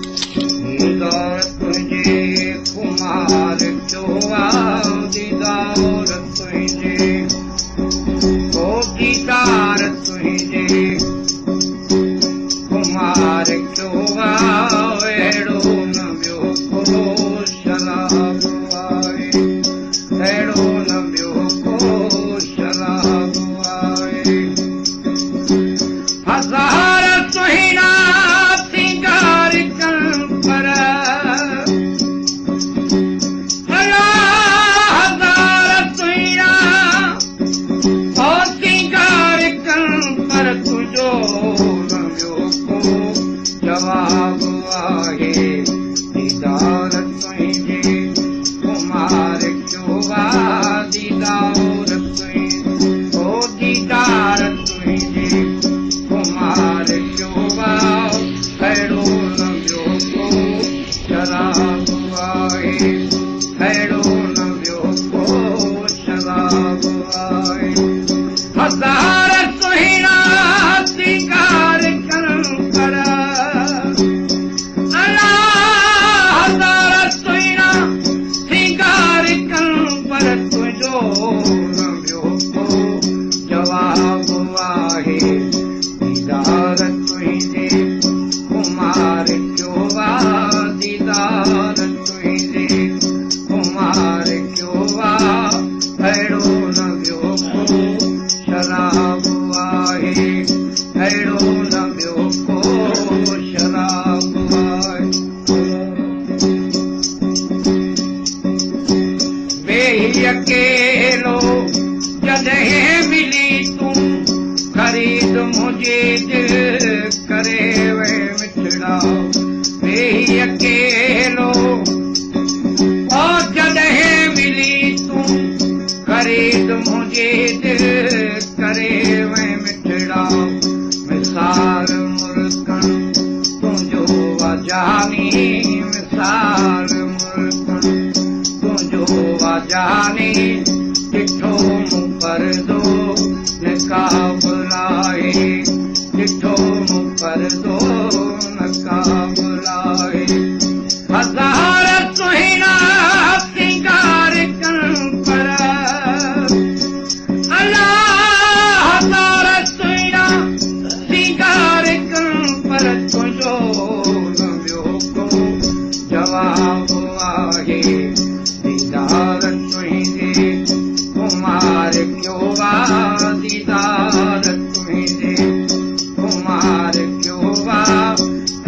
दीदार तुझे कुमार चोवा दीदार तुझे ओ दीदार तुझे कुमार चोवा अहिड़ो न ॿियो को शराब आहे अहिड़ो न ॿियो को शराब आहे हज़ार सुहिणा सिंगार कनि पर हज़ार सुहिणा ओ सिंगार कनि पर तुंहिंजो न ॿियो को जवाब आहे दीदार तुंहिंजे कुमार चोवा दीदार तुंहिंजे ओ दीदार तुंहिंजे कुमार चोवा अहिड़ो न ॿियो को शराब आहे अहिड़ो न ॿियो को शराब आहे हज़ार सुहिणा सिंगार कनि पर हज़ार सुहिणा सिंगार कनि पर तुंहिंजो न ॿियो को जवाब आहे दीदार तुंहिंजे कुमार चोवा दीदार तुंहिंजे कुमार चोवा अहिड़ो न ॿियो को शराब आहे अहिड़ो न ॿियो को शराब आहे वेही अकेलो जॾहिं मिली तूं ख़रीद मुंहिंजे दिल करे वे मिठड़ा वेही अकेलो ओ जॾहिं मिली तूं ख़रीद मुंहिंजे दिल करे वे मिठड़ा मिसाल मुल्कनि तुंहिंजो वजानी मिसाल मुल्कनि तुंहिंजो वजानी ॾिठो मूं परदो नकाब लाहे ॾिठो मूं परदो नकाब लाहे हज़ार सुहिणा सिंगार कनि पर हज़ार सुहिणा सिंगार कनि पर तुंहिंजो न ॿियो को जवाब आहे दीदार तुंहिंजे कुमार चोवा दीदार तुंहिंजे कुमार चोवा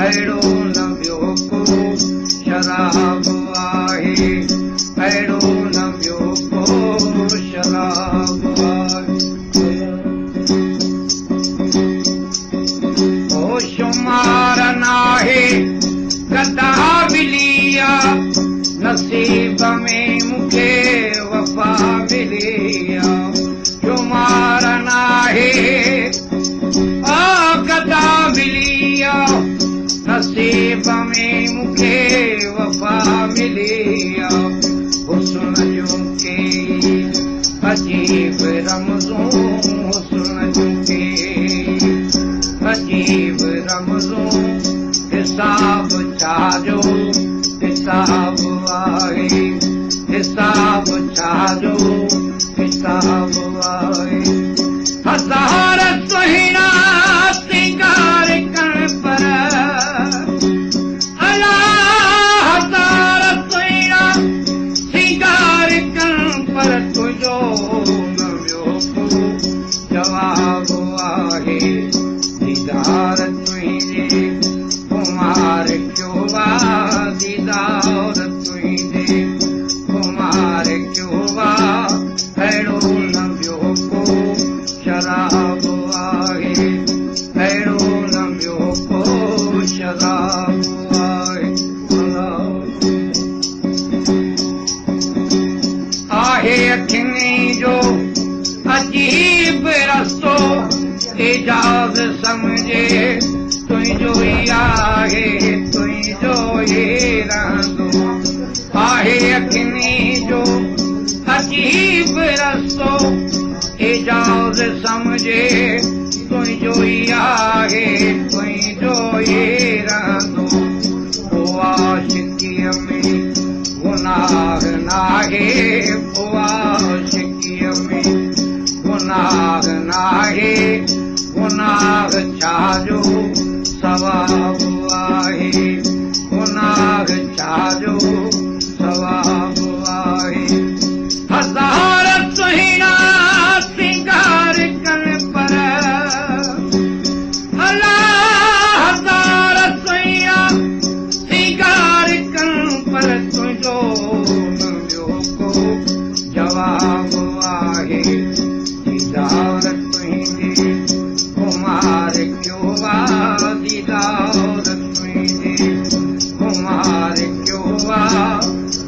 अहिड़ो न ॿियो को शराब आहे अहिड़ो न ॿियो को शराब आहे ओ शुमार नाहे गदा मिलिया नसीब में मूंखे वफ़ा मिलिया शुमार नाहे ओ गदा मिलिया नसीब में मूंखे वफ़ा मिलिया हुस्न जूं के अजीब रमज़ूं हुस्न जूं के अजीब रमज़ूं हिसाब छाजो हिसाब आहे हिसाब छाजो हिसाब आहे हज़ार सुहिणा सिंगार कनि पर हज़ार सुहिणा सिंगार कनि पर तुंहिंजो न ॿियो को जवाब आहे दीदार तुंहिंजे कुमार चोवा दीदार तुंहिंजे कुमार चोवा अहिड़ो न ॿियो को शराब आहे अहिड़ो न ॿियो को शराब आहे अखियुनि जो अजीब रस्तो एजाज़ समझे तुंहिंजो ई आहे तुंहिंजो ई रहंदो आहे अखियुनि जो अजीब रस्तो एजाज़ समझे तुंहिंजो ई आहे तुंहिंजो ई जो सवाबु आहे गुनाह छाजो सवाबु आहे हज़ार सुहिणा सिंगार कनि पर अला हज़ार सुहिणा सिंगार कनि पर तुंहिंजो न ॿियो को जवाबु आहे दीदार तुंहिंजी कुमार क्यों वा दीदार तुंहिंजी कुमार क्यों वा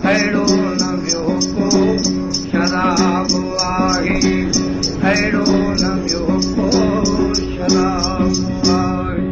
अहिड़ो न ॿियो को शराबु आहे अहिड़ो न ॿियो को शराबु आहे